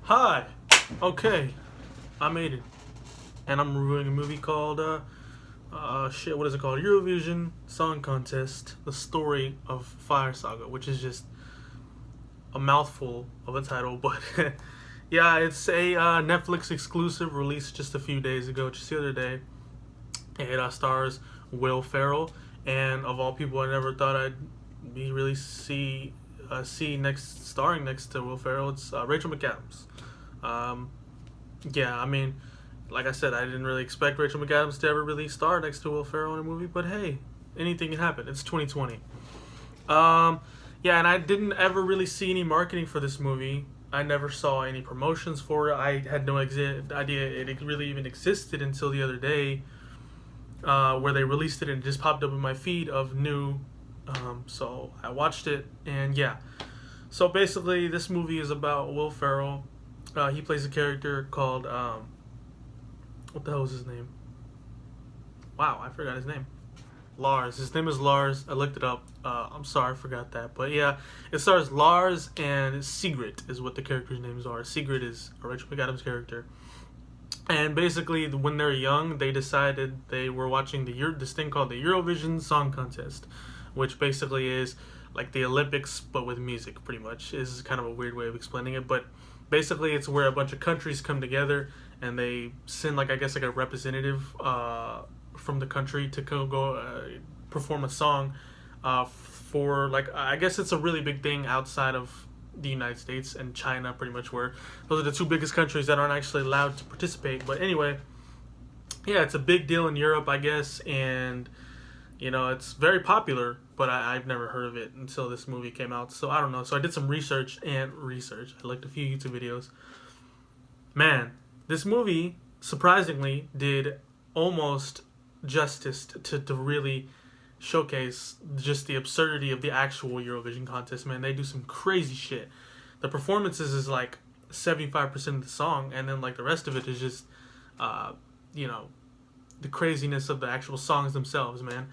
Hi. Okay, I made it, and I'm reviewing a movie called shit. What is it called? Eurovision Song Contest: The Story of Fire Saga, which is just a mouthful of a title, but yeah, it's a Netflix exclusive released just a few days ago, just the other day. It stars Will Ferrell, and of all people, I never thought I'd be really see next starring next to Will Ferrell. It's Rachel McAdams. Um, yeah, I mean, like I said, I didn't really expect Rachel McAdams to ever really star next to Will Ferrell in a movie, but hey, anything can happen. It's 2020. Um, yeah, and I didn't ever really see any marketing for this movie. I never saw any promotions for it. I had no idea it really even existed until the other day, where they released it and it just popped up in my feed of new. So I watched it, and yeah. So basically, this movie is about Will Ferrell. He plays a character called what the hell is his name? Wow, I forgot his name. Lars. His name is Lars. I looked it up. I'm sorry, I forgot that. But yeah, it stars Lars and Sigrid is what the characters' names are. Sigrid is Rachel McAdams' character. And basically, when they're young, they decided they were watching this thing called the Eurovision Song Contest, which basically is like the Olympics but with music. Pretty much is kind of a weird way of explaining it, but basically, it's where a bunch of countries come together and they send like I guess like a representative from the country to go perform a song for like I guess it's a really big thing outside of the United States and China, pretty much, where those are the two biggest countries that aren't actually allowed to participate. But anyway, yeah, it's a big deal in Europe, I guess, and it's very popular, but I've never heard of it until this movie came out. So I don't know. So I did some research. I looked a few YouTube videos. Man, this movie surprisingly did almost justice to really showcase just the absurdity of the actual Eurovision contest. Man, they do some crazy shit. The performances is like 75% of the song, and then like the rest of it is just, uh, you know, the craziness of the actual songs themselves, man.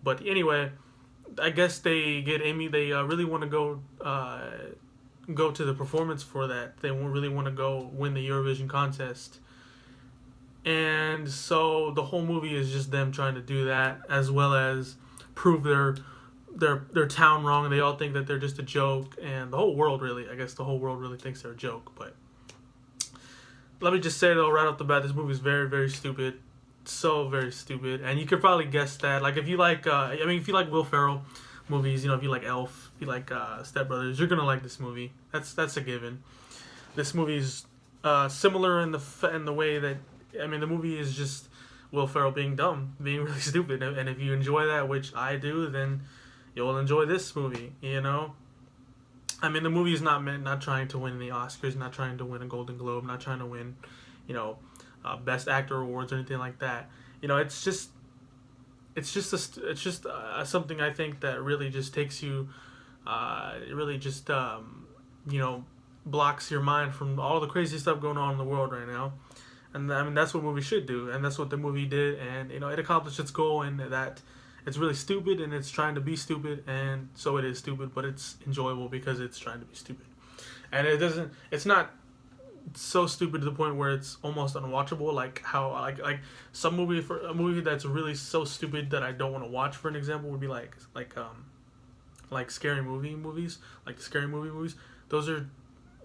But anyway, I guess they get Amy. They really want to go to the performance for that. They really want to go win the Eurovision contest, and so the whole movie is just them trying to do that, as well as prove their town wrong. They all think that they're just a joke, and the whole world really. I guess the whole world really thinks they're a joke. But let me just say though, right off the bat, this movie is very, very stupid. So very stupid, and you could probably guess that. Like if you like, if you like Will Ferrell movies, if you like Elf, if you like Step Brothers, you're gonna like this movie. That's a given. This movie's similar in the way that the movie is just Will Ferrell being dumb, being really stupid, and if you enjoy that, which I do, then you'll enjoy this movie. The movie is not trying to win the Oscars, not trying to win a Golden Globe, not trying to win, Best Actor awards or anything like that. It's just something I think that really just takes you, it really just blocks your mind from all the crazy stuff going on in the world right now. And that's what movies should do, and that's what the movie did, and it accomplished its goal in that it's really stupid and it's trying to be stupid, and so it is stupid, but it's enjoyable because it's trying to be stupid, and it's not so stupid to the point where it's almost unwatchable, like how some movie for a movie that's really so stupid that I don't want to watch, for an example, would be like scary movies, like the scary movie movies. Those are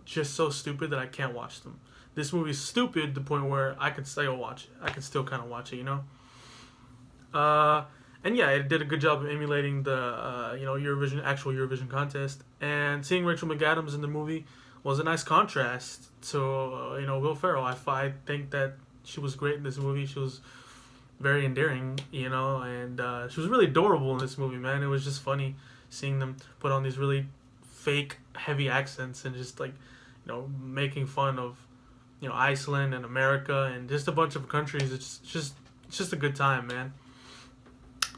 just so stupid that I can't watch them. This movie's stupid to the point where I can still watch it. I can still kind of watch it, and yeah, it did a good job of emulating the actual Eurovision contest, and seeing Rachel McAdams in the movie was a nice contrast to Will Ferrell. I think that she was great in this movie. She was very endearing, and she was really adorable in this movie, man. It was just funny seeing them put on these really fake heavy accents and just like making fun of Iceland and America and just a bunch of countries. It's just a good time, man.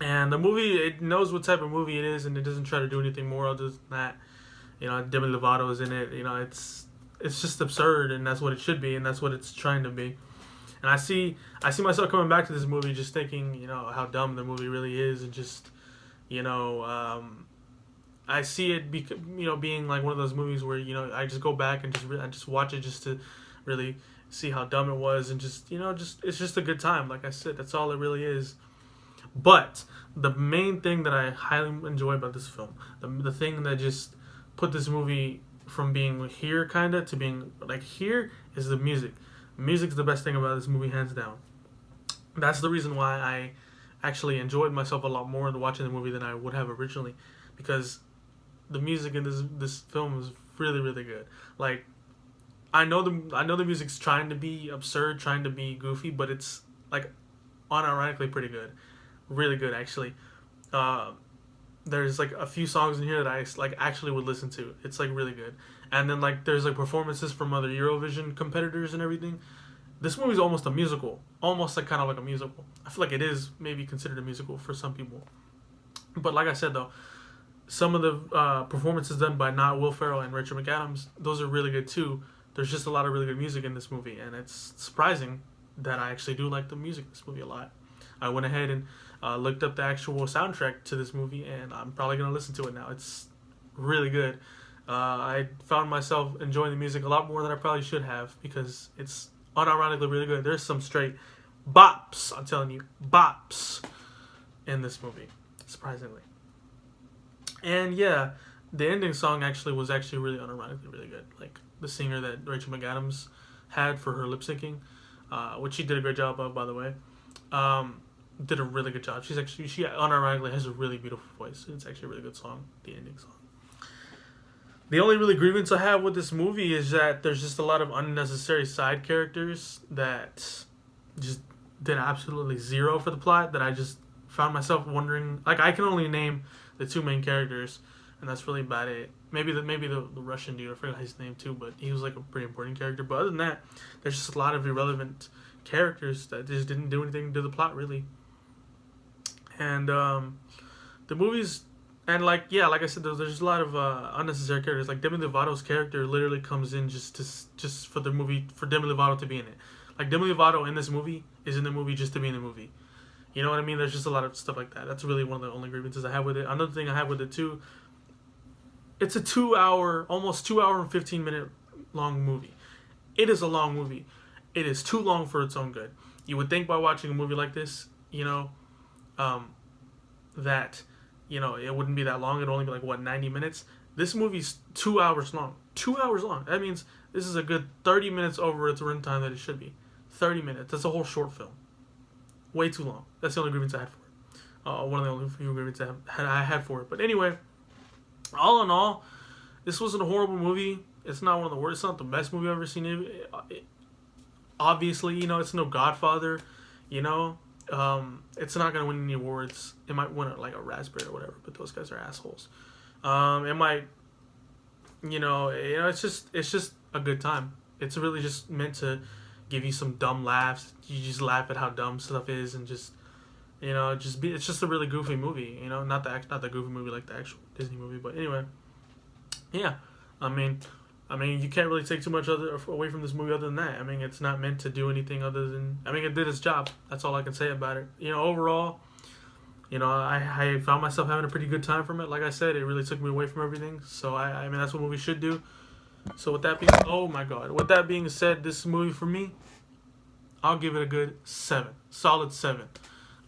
And the movie, it knows what type of movie it is, and it doesn't try to do anything more other than that. Demi Lovato is in it. It's just absurd, and that's what it should be, and that's what it's trying to be. And I see myself coming back to this movie, just thinking, how dumb the movie really is, and just, I see it being like one of those movies where I just go back and I just watch it just to really see how dumb it was, and just it's just a good time. Like I said, that's all it really is. But the main thing that I highly enjoy about this film, the thing that just put this movie from being here kind of to being like here, is the music. Music's the best thing about this movie, hands down. That's the reason why I actually enjoyed myself a lot more watching the movie than I would have originally, because the music in this film is really, really good. Like, I know the music's trying to be absurd, trying to be goofy, but it's like unironically pretty good, really good actually. There's like a few songs in here that I like actually would listen to. It's like really good, and then like there's like performances from other Eurovision competitors and everything. This movie's almost a musical, almost like kind of like a musical. I feel like it is maybe considered a musical for some people, but like I said though, some of the performances done by not Will Ferrell and Rachel McAdams, those are really good too. There's just a lot of really good music in this movie, and it's surprising that I actually do like the music in this movie a lot. I went ahead and looked up the actual soundtrack to this movie, and I'm probably going to listen to it now. It's really good. I found myself enjoying the music a lot more than I probably should have, because it's unironically really good. There's some straight bops, I'm telling you, bops in this movie, surprisingly. And yeah, the ending song was actually really unironically really good. Like, the singer that Rachel McAdams had for her lip syncing, which she did a great job of, by the way. Did a really good job. She unironically has a really beautiful voice. It's actually a really good song, the ending song. The only really grievance I have with this movie is that there's just a lot of unnecessary side characters that just did absolutely zero for the plot, that I just found myself wondering. Like, I can only name the two main characters, and that's really about it. Maybe the Russian dude, I forgot his name too, but he was like a pretty important character. But other than that, there's just a lot of irrelevant characters that just didn't do anything to the plot, really. And the movies, and like I said, there's a lot of unnecessary characters. Like, Demi Lovato's character literally comes in just for the movie, for Demi Lovato to be in it. Like, Demi Lovato in this movie is in the movie just to be in the movie. You know what I mean? There's just a lot of stuff like that. That's really one of the only grievances I have with it. Another thing I have with it too, it's a almost 2 hour and 15-minute long movie. It is a long movie. It is too long for its own good. You would think by watching a movie like this, that, it wouldn't be that long. It'd only be like, 90 minutes? This movie's 2 hours long. 2 hours long. That means this is a good 30 minutes over its runtime that it should be. 30 minutes. That's a whole short film. Way too long. That's the only grievance I had for it. One of the only few grievances I had for it. But anyway, all in all, this wasn't a horrible movie. It's not one of the worst. It's not the best movie I've ever seen. Obviously, it's no Godfather. It's not gonna win any awards. It might win like a Raspberry or whatever, but those guys are assholes. It might, it's just a good time. It's really just meant to give you some dumb laughs. You just laugh at how dumb stuff is, and just, it's just a really goofy movie. Not the goofy movie like the actual Disney movie, but anyway, yeah. I mean, you can't really take too much away from this movie other than that. I mean, it's not meant to do anything other than, it did its job. That's all I can say about it. Overall, I found myself having a pretty good time from it. Like I said, it really took me away from everything. So, I mean, that's what movies should do. So, with that being said, this movie for me, I'll give it a good 7. Solid 7.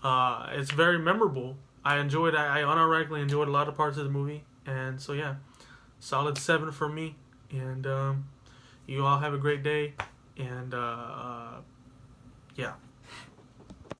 It's very memorable. I unironically enjoyed a lot of parts of the movie. And so, yeah, solid 7 for me. And you all have a great day. And, yeah.